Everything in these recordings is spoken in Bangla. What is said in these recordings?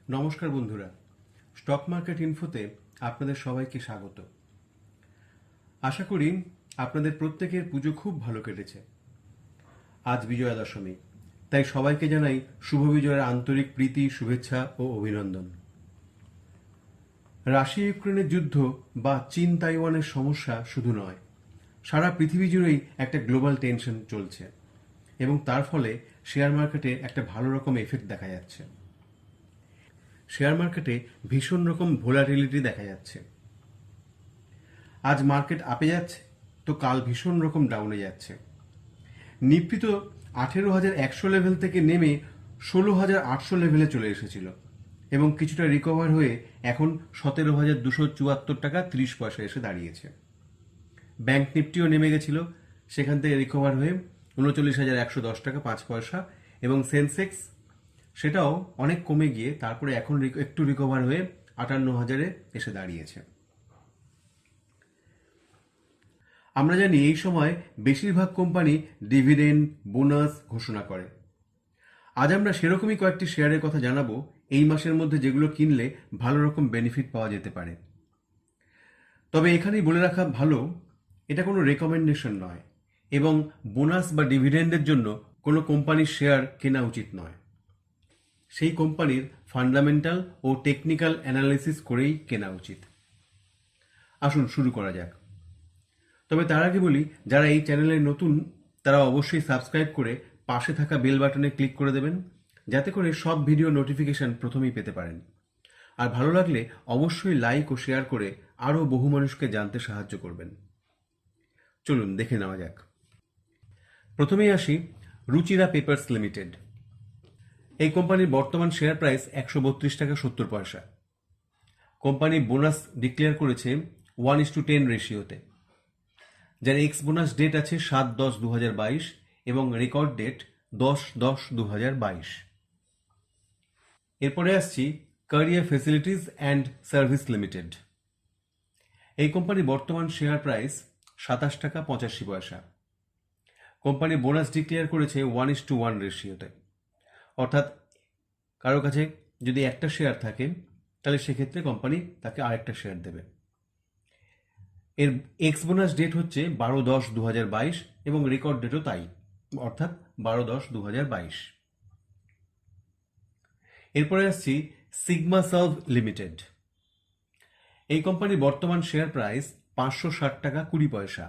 নমস্কার বন্ধুরা, স্টক মার্কেট ইনফোতে আপনাদের সবাইকে স্বাগত। আশা করি আপনাদের প্রত্যেকের পুজো খুব ভালো কেটেছে। আজ বিজয়া দশমী, তাই সবাইকে জানাই শুভ বিজয়ের আন্তরিক প্রীতি, শুভেচ্ছা ও অভিনন্দন। রাশিয়া ইউক্রেনের যুদ্ধ বা চীন তাইওয়ানের সমস্যা শুধু নয়, সারা পৃথিবী জুড়েই একটা গ্লোবাল টেনশন চলছে এবং তার ফলে শেয়ার মার্কেটে একটা ভালো রকম এফেক্ট দেখা যাচ্ছে। শেয়ার মার্কেটে ভীষণ রকম ভোলাটিলিটি দেখা যাচ্ছে। আজ মার্কেট আপে যাচ্ছে তো কাল ভীষণ রকম ডাউনে যাচ্ছে। নিফটি তো 18,100 লেভেল থেকে নেমে 16,800 লেভেলে চলে এসেছিল এবং কিছুটা রিকভার হয়ে এখন 17,274 টাকা 30 পয়সা এসে দাঁড়িয়েছে। ব্যাংক নিফটিও নেমে গেছিল, সেখান থেকে রিকভার হয়ে 39,110 টাকা 5 পয়সা, এবং সেন্সেক্স সেটাও অনেক কমে গিয়ে তারপরে এখন একটু রিকভার হয়ে 58,000-এ এসে দাঁড়িয়েছে। আমরা জানি এই সময় বেশিরভাগ কোম্পানি ডিভিডেন্ড, বোনাস ঘোষণা করে। আজ আমরা সেরকমই কয়েকটি শেয়ারের কথা জানাবো এই মাসের মধ্যে যেগুলো কিনলে ভালো রকম বেনিফিট পাওয়া যেতে পারে। তবে এখানেই বলে রাখা ভালো, এটা কোনো রেকমেন্ডেশন নয় এবং বোনাস বা ডিভিডেন্ডের জন্য কোনো কোম্পানির শেয়ার কেনা উচিত নয়। সেই কোম্পানির ফান্ডামেন্টাল ও টেকনিক্যাল অ্যানালিসিস করেই কেনা উচিত। আসুন শুরু করা যাক। তবে তার আগে বলি, যারা এই চ্যানেলে নতুন তারা অবশ্যই সাবস্ক্রাইব করে পাশে থাকা বেল বাটনে ক্লিক করে দেবেন, যাতে করে সব ভিডিও নোটিফিকেশন প্রথমেই পেতে পারেন। আর ভালো লাগলে অবশ্যই লাইক ও শেয়ার করে আরও বহু মানুষকে জানতে সাহায্য করবেন। চলুন দেখে নেওয়া যাক। প্রথমেই আসি রুচিরা পেপারস লিমিটেড। এই কোম্পানির বর্তমান শেয়ার প্রাইস 132 টাকা 70 পয়সা। কোম্পানি বোনাস ডিক্লেয়ার করেছে 1:10 রেশিওতে, যার এক্স বোনাস ডেট আছে 7/10/2022 এবং রেকর্ড ডেট 10/10/2022। এরপরে আসছি কারিয়া ফ্যাসিলিটিস অ্যান্ড সার্ভিস লিমিটেড। এই কোম্পানির বর্তমান শেয়ার প্রাইস 27 টাকা 85 পয়সা। কোম্পানি বোনাস ডিক্লেয়ার করেছে 1:1 রেশিওতে, অর্থাৎ কারো কাছে যদি একটা শেয়ার থাকে তাহলে সেক্ষেত্রে কোম্পানি তাকে আরেকটা শেয়ার দেবে। এর এক্স বোনাস ডেট হচ্ছে 12/10/2022 এবং রেকর্ড ডেটও তাই, অর্থাৎ 12/10/2022। এরপরে আসছি সিগমা সার্ভ লিমিটেড। এই কোম্পানির বর্তমান শেয়ার প্রাইস 560 টাকা 20 পয়সা।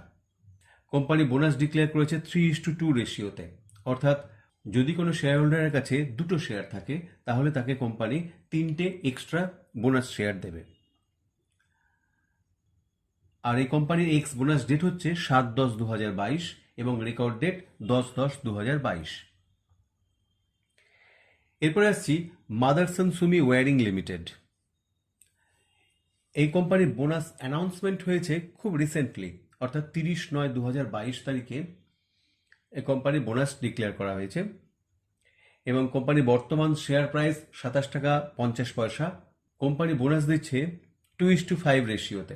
কোম্পানি বোনাস ডিক্লেয়ার করেছে 3:2 রেশিওতে, অর্থাৎ যদি কোনো শেয়ার হোল্ডারের কাছে দুটো শেয়ার থাকে তাহলে তাকে কোম্পানি 3টে এক্সট্রা বোনাস শেয়ার দেবে। আর এই কোম্পানির এক্স বোনাস ডেট হচ্ছে 7/10/2022 এবং রেকর্ড ডেট 10/10/2022। এরপরে আসছি মাদারসন সুমি ওয়্যারিং লিমিটেড। এই কোম্পানির বোনাস অ্যানাউন্সমেন্ট হয়েছে খুব রিসেন্টলি, অর্থাৎ 30/9/2022 তারিখে এই কোম্পানির বোনাস ডিক্লেয়ার করা হয়েছে এবং কোম্পানির বর্তমান শেয়ার প্রাইস 27 টাকা 50 পয়সা। কোম্পানি বোনাস দিচ্ছে 2:5 রেশিওতে,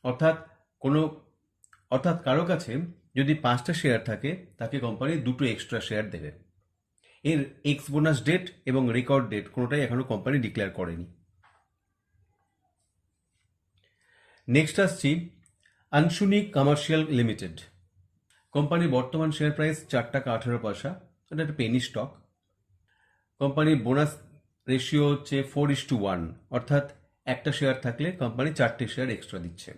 অর্থাৎ কারো কাছে যদি 5টা শেয়ার থাকে তাকে কোম্পানি দুটো এক্সট্রা শেয়ার দেবে। এর এক্স বোনাস ডেট এবং রেকর্ড ডেট কোনোটাই এখনো কোম্পানি ডিক্লেয়ার করেনি। নেক্সট আসছি আনশুনি কমার্শিয়াল লিমিটেড। কোম্পানির বর্তমান শেয়ার প্রাইস 4 টাকা 18 পয়সা, এটা একটা পেনি স্টক। কোম্পানির বোনাস রেশিও হচ্ছে 4:1, অর্থাৎ একটা শেয়ার থাকলে কোম্পানি 4টে শেয়ার এক্সট্রা দিচ্ছে,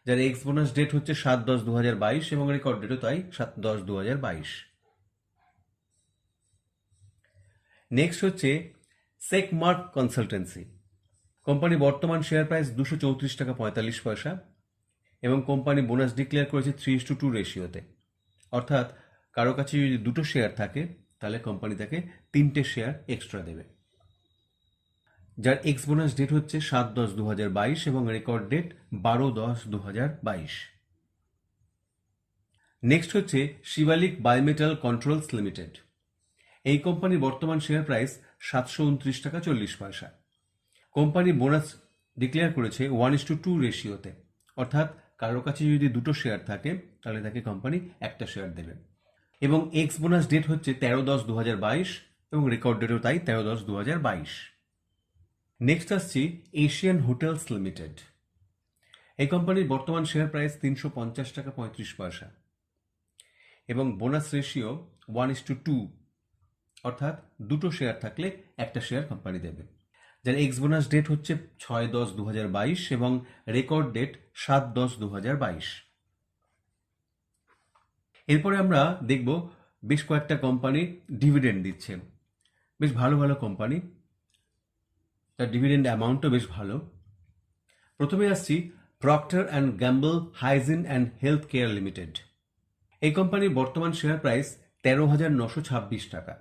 যার এক্স বোনাস ডেট হচ্ছে 7/10/2022 এবং রেকর্ড ডেটও তাই 7/10/2022। নেক্সট হচ্ছে সেকমার্ক কনসালটেন্সি। কোম্পানি বর্তমান শেয়ার প্রাইস 234 টাকা 45 পয়সা এবং কোম্পানি বোনাস ডিক্লেয়ার করেছে 3:2 রেশিওতে, অর্থাৎ কারো কাছে যদি দুটো শেয়ার থাকে তাহলে কোম্পানি তাকে 3টে শেয়ার এক্সট্রা দেবে, যার এক্স বোনাস ডেট হচ্ছে 7/10/2022 এবং রেকর্ড ডেট 12/10/2022। নেক্সট হচ্ছে শিবালিক বায়োমেটাল কন্ট্রোলস লিমিটেড। এই কোম্পানির বর্তমান শেয়ার প্রাইস 729 টাকা 40 পয়সা। কোম্পানি বোনাস ডিক্লেয়ার করেছে 1:2 রেশিওতে, অর্থাৎ কারো কাছে যদি দুটো শেয়ার থাকে তাহলে তাকে কোম্পানি একটা শেয়ার দেবে এবং এক্স বোনাস ডেট হচ্ছে 13/10/2022 এবং রেকর্ড ডেটও তাই 13/10/2022। নেক্সট আসছি এশিয়ান হোটেলস লিমিটেড। এই কোম্পানির বর্তমান শেয়ার প্রাইস 350 টাকা 35 পয়সা এবং বোনাস রেশিও 1:2, অর্থাৎ দুটো শেয়ার থাকলে একটা শেয়ার কোম্পানি দেবে, যার এক্স বোনাস ডেট হচ্ছে 6/10/2022 এবং রেকর্ড ডেট 7/10/2022। এরপরে আমরা দেখব বেশ কয়েকটা কোম্পানি ডিভিডেন্ড দিচ্ছে, বেশ ভালো ভালো কোম্পানি, তার ডিভিডেন্ড অ্যামাউন্টও বেশ ভালো। প্রথমে আসছি Procter and gamble hygiene and health care limited. এই কোম্পানির বর্তমান শেয়ার প্রাইস 13,926 টাকা।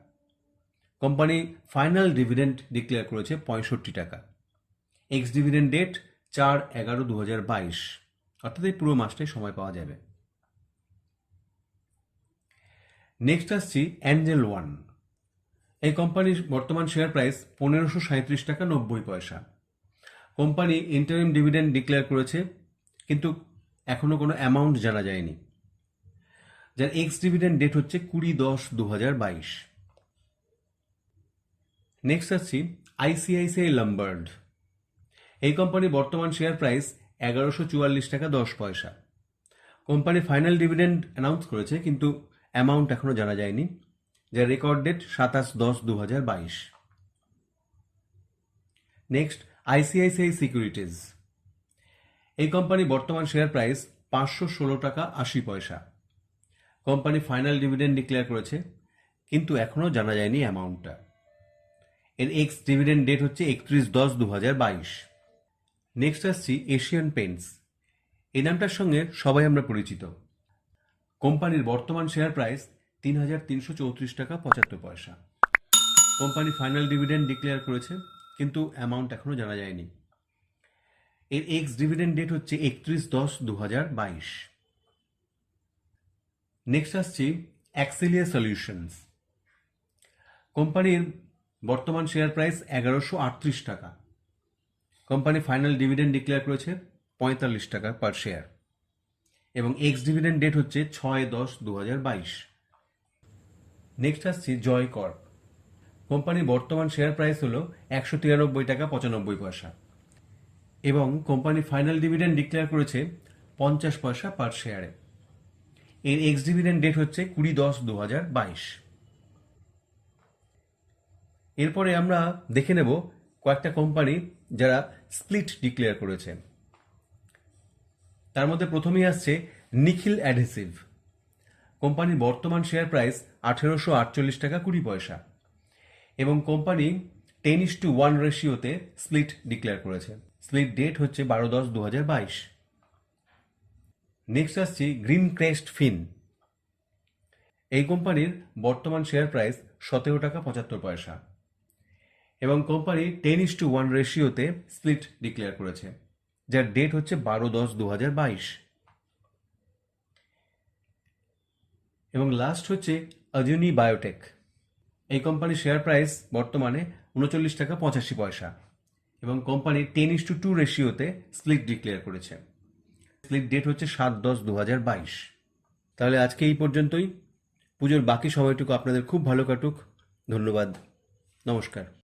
কোম্পানি ফাইনাল ডিভিডেন্ড ডিক্লেয়ার করেছে 65 টাকা। এক্স ডিভিডেন্ড ডেট 4/11/2022, অর্থাৎ এই পুরো মাসটাই সময় পাওয়া যাবে। নেক্সট আসছি অ্যাঞ্জেল ওয়ান। এই কোম্পানির বর্তমান শেয়ার প্রাইস 1537 টাকা 90 পয়সা। কোম্পানি ইন্টারিম ডিভিডেন্ড ডিক্লেয়ার করেছে, কিন্তু এখনো কোনো অ্যামাউন্ট জানা যায়নি, যার এক্স ডিভিডেন্ড ডেট হচ্ছে 20/10/2022। নেক্সট আসছি আইসিআইসিআই লাম্বার্ড। এই কোম্পানির বর্তমান শেয়ার প্রাইস 1144 টাকা 10 পয়সা। কোম্পানি ফাইনাল ডিভিডেন্ড অ্যানাউন্স করেছে, কিন্তু অ্যামাউন্ট এখনো জানা যায়নি, যার record date 27/10/2022। Next ICICI securities. এই কোম্পানি বর্তমান শেয়ার প্রাইস 516 টাকা 80 পয়সা। কোম্পানি ফাইনাল ডিভিডেন্ড ডিক্লেয়ার করেছে, কিন্তু এখনো জানা যায়নি অ্যামাউন্টটা। এর এক্স ডিভিডেন্ড ডেট হচ্ছে 31/10/2022। নেক্সট আসছি এশিয়ান পেইন্টস। এই নামটার সঙ্গে সবাই আমরা পরিচিত। কোম্পানির বর্তমান শেয়ার প্রাইস 3,334 টাকা 75 পয়সা। কোম্পানি ফাইনাল ডিভিডেন্ড ডিক্লেয়ার করেছে, কিন্তু অ্যামাউন্ট এখনো জানা যায়নি। এর এক্স ডিভিডেন্ড ডেট হচ্ছে 31/10/2022। নেক্সট আসছি অ্যাক্সিলিয়া সলিউশনস। কোম্পানির বর্তমান শেয়ার প্রাইস 1138 টাকা। কোম্পানি ফাইনাল ডিভিডেন্ড ডিক্লেয়ার করেছে 45 টাকা পার শেয়ার এবং এক্স ডিভিডেন্ড ডেট হচ্ছে 6/10/2022। নেক্সট আসছি জয় কর্প। কোম্পানির বর্তমান শেয়ার প্রাইস হলো 193 টাকা 95 পয়সা এবং কোম্পানি ফাইনাল ডিভিডেন্ড ডিক্লেয়ার করেছে 50 পয়সা পার শেয়ারে। এর এক্স ডিভিডেন্ড ডেট হচ্ছে 20/10/2022। এরপরে আমরা দেখে নেব কয়েকটা কোম্পানি যারা স্প্লিট ডিক্লেয়ার করেছে। তার মধ্যে প্রথমেই আসছে নিখিল অ্যাডহেসিভ। কোম্পানির বর্তমান শেয়ার প্রাইস 1848 টাকা 20 পয়সা এবং কোম্পানি 10:1 রেশিওতে স্প্লিট ডিক্লেয়ার করেছে। স্প্লিট ডেট হচ্ছে 12/10/2022। নেক্সট আসছি গ্রিন ক্রেস্ট ফিন। এই কোম্পানির বর্তমান শেয়ার প্রাইস 17 টাকা 75 পয়সা এবং কোম্পানি 10:1 রেশিওতে স্প্লিট ডিক্লেয়ার করেছে, যার ডেট হচ্ছে 12/10/2022। এবং লাস্ট হচ্ছে আজুনি বায়োটেক। এই কোম্পানির শেয়ার প্রাইস বর্তমানে 39 টাকা 85 পয়সা এবং কোম্পানি 10:2 রেশিওতে স্প্লিট ডিক্লেয়ার করেছে। স্প্লিট ডেট হচ্ছে 7/10/2022। তাহলে আজকে এই পর্যন্তই। পুজোর বাকি সময়টুকু আপনাদের খুব ভালো কাটুক। ধন্যবাদ। নমস্কার।